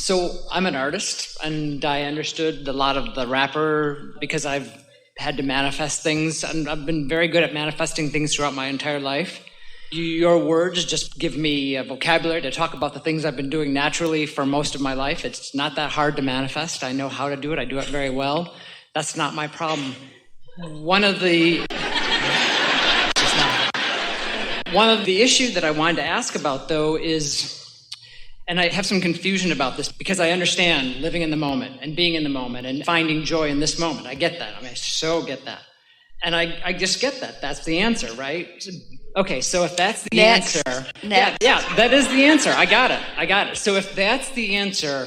So I'm an artist, and I understood a lot of the rapper because I've had to manifest things, and I've been very good at manifesting things throughout my entire life. Your words just give me a vocabulary to talk about the things I've been doing naturally for most of my life. It's not that hard to manifest. I know how to do it. I do it very well. That's not my problem. One of the issues that I wanted to ask about, though, is, and I have some confusion about this because I understand living in the moment and being in the moment and finding joy in this moment. I get that. I so get that. And I just get that. That's the answer, right? Okay, so if that's the answer... Next. Yeah, that is the answer. I got it. So if that's the answer,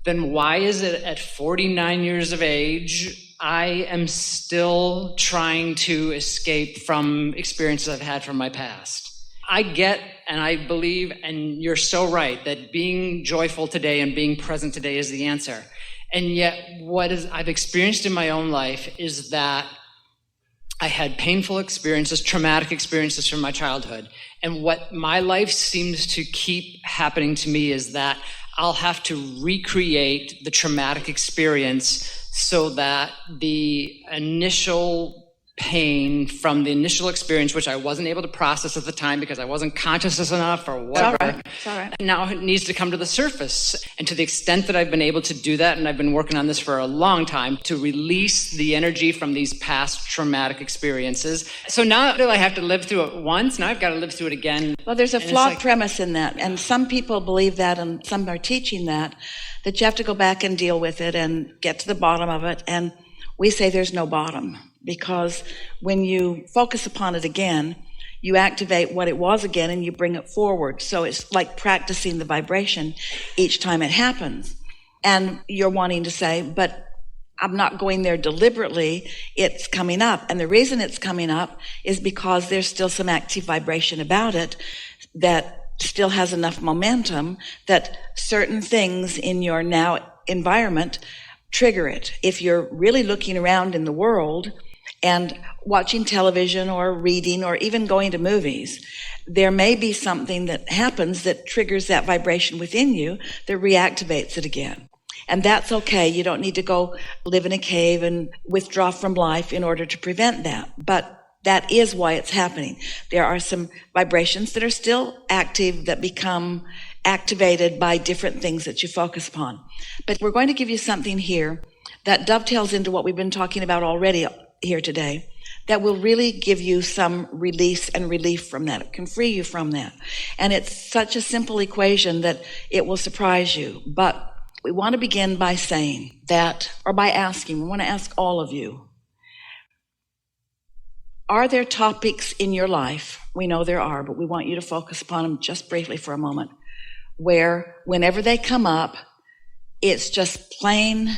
then why is it at 49 years of age, I am still trying to escape from experiences I've had from my past? I get and I believe, and you're so right, that being joyful today and being present today is the answer. And yet I've experienced in my own life is that I had painful experiences, traumatic experiences from my childhood. And what my life seems to keep happening to me is that I'll have to recreate the traumatic experience so that the initial pain from the initial experience, which I wasn't able to process at the time because I wasn't conscious enough or whatever, It's all right. now it needs to come to the surface. And to the extent that I've been able to do that, and I've been working on this for a long time, to release the energy from these past traumatic experiences. So now that I have to live through it once, now I've got to live through it again. Well, there's a And it's flawed like- premise in that, and some people believe that, and some are teaching that you have to go back and deal with it and get to the bottom of it. And we say there's no bottom, because when you focus upon it again, you activate what it was again and you bring it forward. So it's like practicing the vibration each time it happens. And you're wanting to say, but I'm not going there deliberately, it's coming up. And the reason it's coming up is because there's still some active vibration about it that still has enough momentum that certain things in your now environment trigger it. If you're really looking around in the world and watching television or reading or even going to movies, there may be something that happens that triggers that vibration within you that reactivates it again. And that's okay. You don't need to go live in a cave and withdraw from life in order to prevent that. But that is why it's happening. There are some vibrations that are still active that become activated by different things that you focus upon. But we're going to give you something here that dovetails into what we've been talking about already here today, that will really give you some release and relief from that. It can free you from that. And it's such a simple equation that it will surprise you. But we want to begin by saying that, or by asking, we want to ask all of you, are there topics in your life, we know there are, but we want you to focus upon them just briefly for a moment, where whenever they come up, it's just plain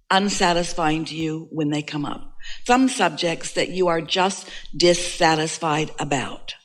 unsatisfying to you when they come up. Some subjects that you are just dissatisfied about.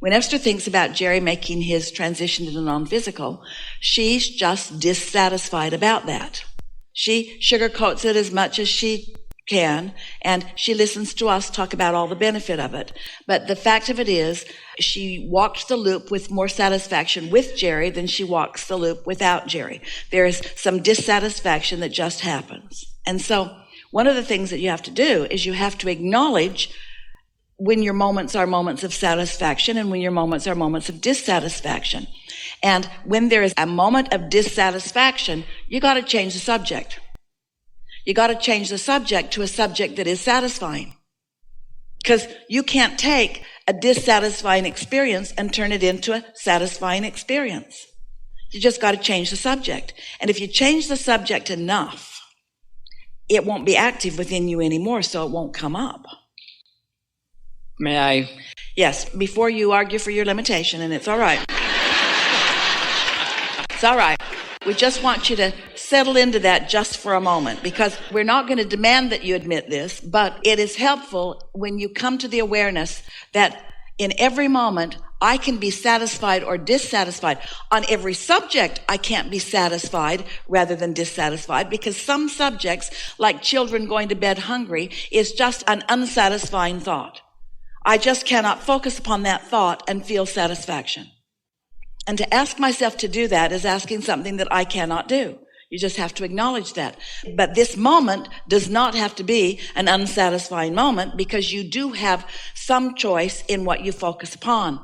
When Esther thinks about Jerry making his transition to the non-physical, she's just dissatisfied about that. She sugarcoats it as much as she can, and she listens to us talk about all the benefit of it. But the fact of it is, she walked the loop with more satisfaction with Jerry than she walks the loop without Jerry. There is some dissatisfaction that just happens. And so one of the things that you have to do is you have to acknowledge when your moments are moments of satisfaction and when your moments are moments of dissatisfaction. And when there is a moment of dissatisfaction, you got to change the subject. You got to change the subject to a subject that is satisfying. Because you can't take a dissatisfying experience and turn it into a satisfying experience. You just got to change the subject. And if you change the subject enough, it won't be active within you anymore, so it won't come up. May I? Yes, before you argue for your limitation, and it's all right. It's all right. We just want you to settle into that just for a moment, because we're not going to demand that you admit this, but it is helpful when you come to the awareness that in every moment, I can be satisfied or dissatisfied. On every subject, I can't be satisfied rather than dissatisfied, because some subjects, like children going to bed hungry, is just an unsatisfying thought. I just cannot focus upon that thought and feel satisfaction. And to ask myself to do that is asking something that I cannot do. You just have to acknowledge that. But this moment does not have to be an unsatisfying moment, because you do have some choice in what you focus upon.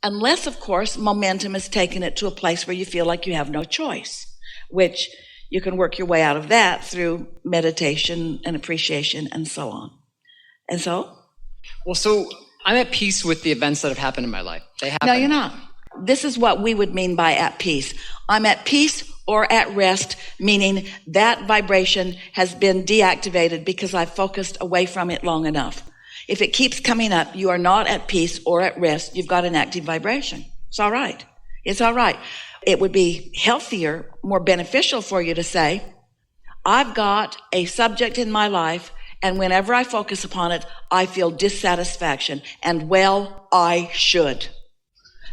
Unless, of course, momentum has taken it to a place where you feel like you have no choice, which you can work your way out of that through meditation and appreciation and so on. And so? Well, so I'm at peace with the events that have happened in my life. They happen. No, you're not. This is what we would mean by at peace. I'm at peace or at rest, meaning that vibration has been deactivated because I've focused away from it long enough. If it keeps coming up, you are not at peace or at rest. You've got an active vibration. It's all right. It's all right. It would be healthier, more beneficial for you to say, I've got a subject in my life, and whenever I focus upon it, I feel dissatisfaction, and well, I should.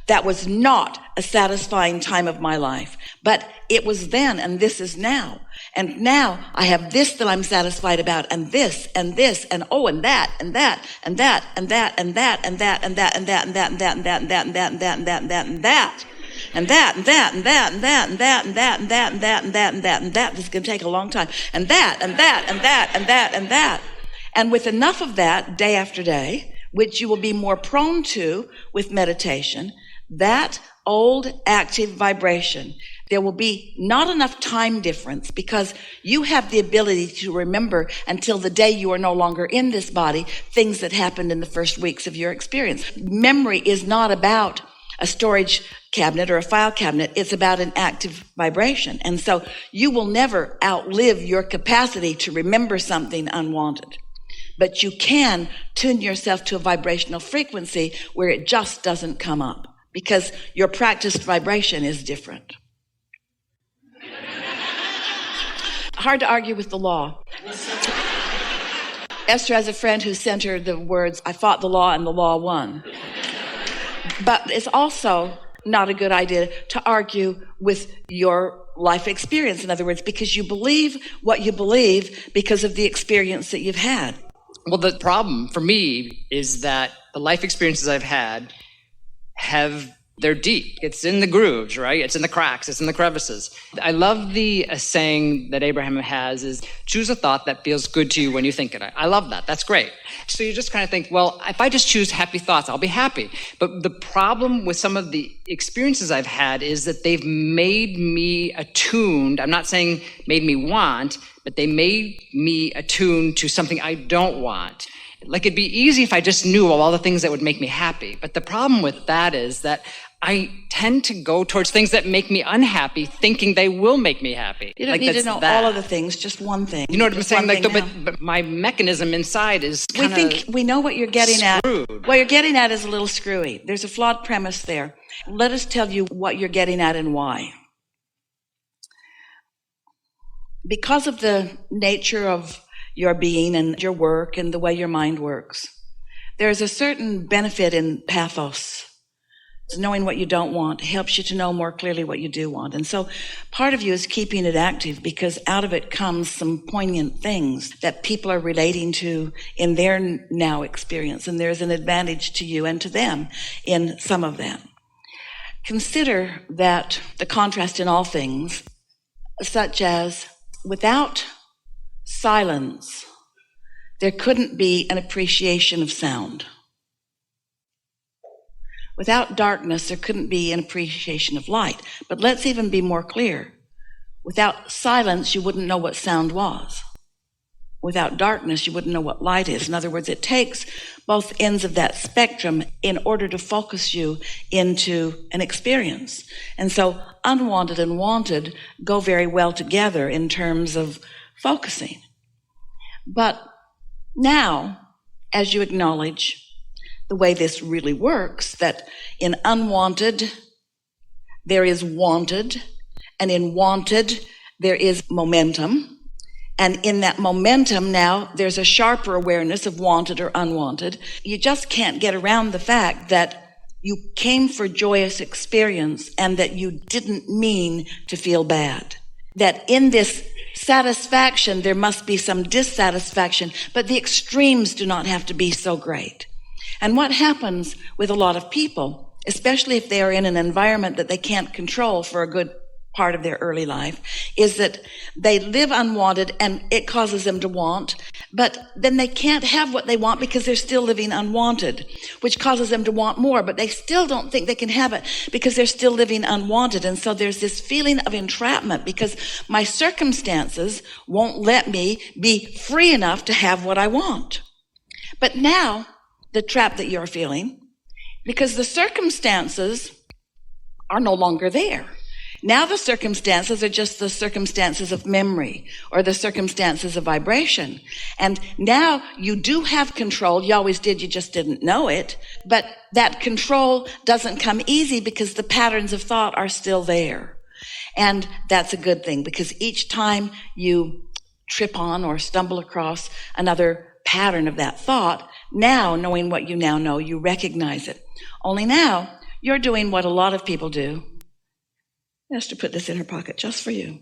That was not a satisfying time of my life, but it was then, and this is now. And now I have this that I'm satisfied about, and this, and this, and oh, and that, and that, and that, and that, and that, and that, and that, and that, and that, and that, and that, and that, and that, and that, and that, and that, and that. And that, and that, and that, and that, and that, and that, and that, and that, and that, and that, and that. This is going to take a long time. And that, and that, and that, and that, and that. And with enough of that, day after day, which you will be more prone to with meditation, that old active vibration, there will be not enough time difference, because you have the ability to remember until the day you are no longer in this body things that happened in the first weeks of your experience. Memory is not about a storage cabinet or a file cabinet. It's about an active vibration. And so you will never outlive your capacity to remember something unwanted. But you can tune yourself to a vibrational frequency where it just doesn't come up, because your practiced vibration is different. Hard to argue with the law. Esther has a friend who sent her the words, I fought the law and the law won. But it's also not a good idea to argue with your life experience, in other words, because you believe what you believe because of the experience that you've had. Well, the problem for me is that the life experiences I've had they're deep. It's in the grooves, right? It's in the cracks. It's in the crevices. I love the saying that Abraham has is, choose a thought that feels good to you when you think it. I love that. That's great. So you just kind of think, well, if I just choose happy thoughts, I'll be happy. But the problem with some of the experiences I've had is that they've made me attuned. I'm not saying made me want, but they made me attuned to something I don't want. Like, it'd be easy if I just knew all the things that would make me happy. But the problem with that is that I tend to go towards things that make me unhappy, thinking they will make me happy. You don't need to know all of the things, just one thing. You know what I'm saying? Like, but my mechanism inside is kind of, we think we know what you're getting screwed. at. What you're getting at is a little screwy. There's a flawed premise there. Let us tell you what you're getting at and why. Because of the nature of your being and your work and the way your mind works, there's a certain benefit in pathos. Knowing what you don't want helps you to know more clearly what you do want. And so part of you is keeping it active, because out of it comes some poignant things that people are relating to in their now experience. And there's an advantage to you and to them in some of that. Consider that the contrast in all things, such as without silence, there couldn't be an appreciation of sound. Without darkness, there couldn't be an appreciation of light. But let's even be more clear. Without silence, you wouldn't know what sound was. Without darkness, you wouldn't know what light is. In other words, it takes both ends of that spectrum in order to focus you into an experience. And so unwanted and wanted go very well together in terms of focusing. But now, as you acknowledge the way this really works, that in unwanted, there is wanted, and in wanted, there is momentum. And in that momentum now, there's a sharper awareness of wanted or unwanted. You just can't get around the fact that you came for joyous experience and that you didn't mean to feel bad. That in this satisfaction, there must be some dissatisfaction, but the extremes do not have to be so great. And what happens with a lot of people, especially if they are in an environment that they can't control for a good part of their early life is that they live unwanted and it causes them to want, but then they can't have what they want because they're still living unwanted, which causes them to want more, but they still don't think they can have it because they're still living unwanted. And so there's this feeling of entrapment because my circumstances won't let me be free enough to have what I want. But now the trap that you're feeling, because the circumstances are no longer there. Now the circumstances are just the circumstances of memory or the circumstances of vibration. And now you do have control. You always did, you just didn't know it. But that control doesn't come easy because the patterns of thought are still there. And that's a good thing because each time you trip on or stumble across another pattern of that thought, now knowing what you now know, you recognize it. Only now you're doing what a lot of people do. Just to put this in her pocket just for you.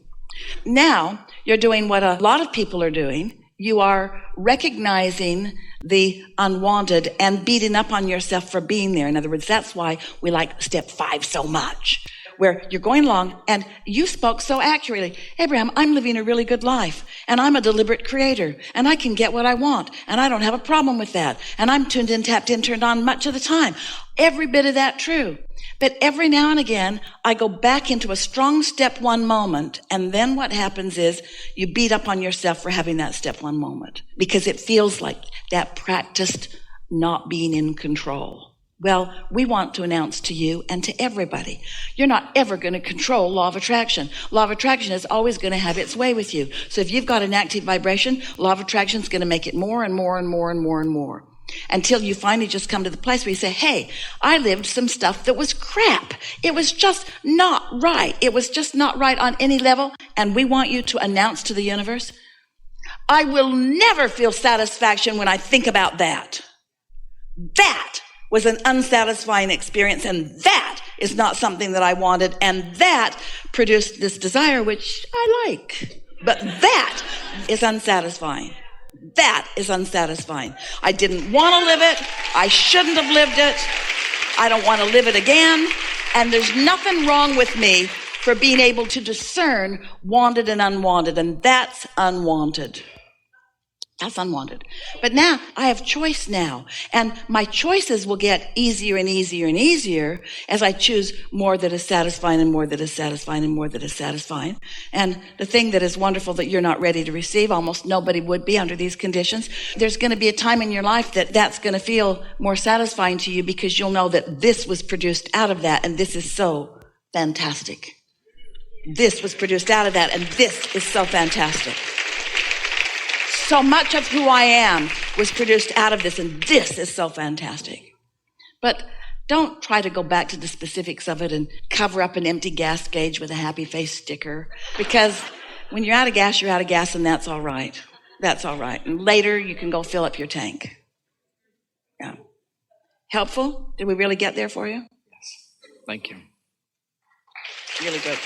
Now you're doing what a lot of people are doing. You are recognizing the unwanted and beating up on yourself for being there. In other words, that's why we like step 5 so much, where you're going along and you spoke so accurately. Abraham, I'm living a really good life and I'm a deliberate creator and I can get what I want and I don't have a problem with that. And I'm tuned in, tapped in, turned on much of the time. Every bit of that true. But every now and again, I go back into a strong step 1 moment. And then what happens is you beat up on yourself for having that step 1 moment because it feels like that practiced not being in control. Well, we want to announce to you and to everybody, you're not ever going to control law of attraction. Law of attraction is always going to have its way with you. So if you've got an active vibration, law of attraction is going to make it more and more and more and more and more. Until you finally just come to the place where you say, hey, I lived some stuff that was crap. It was just not right. It was just not right on any level. And we want you to announce to the universe, I will never feel satisfaction when I think about that. That was an unsatisfying experience, and that is not something that I wanted, and that produced this desire, which I like. But that is unsatisfying. That is unsatisfying. I didn't want to live it. I shouldn't have lived it. I don't want to live it again. And there's nothing wrong with me for being able to discern wanted and unwanted. And that's unwanted. That's unwanted. But now I have choice now. And my choices will get easier and easier and easier as I choose more that is satisfying and more that is satisfying and more that is satisfying. And the thing that is wonderful that you're not ready to receive, almost nobody would be under these conditions. There's going to be a time in your life that that's going to feel more satisfying to you because you'll know that this was produced out of that. And this is so fantastic. This was produced out of that. And this is so fantastic. So much of who I am was produced out of this, and this is so fantastic. But don't try to go back to the specifics of it and cover up an empty gas gauge with a happy face sticker, because when you're out of gas, you're out of gas, and that's all right. That's all right. And later, you can go fill up your tank. Yeah. Helpful? Did we really get there for you? Yes. Thank you. Really good.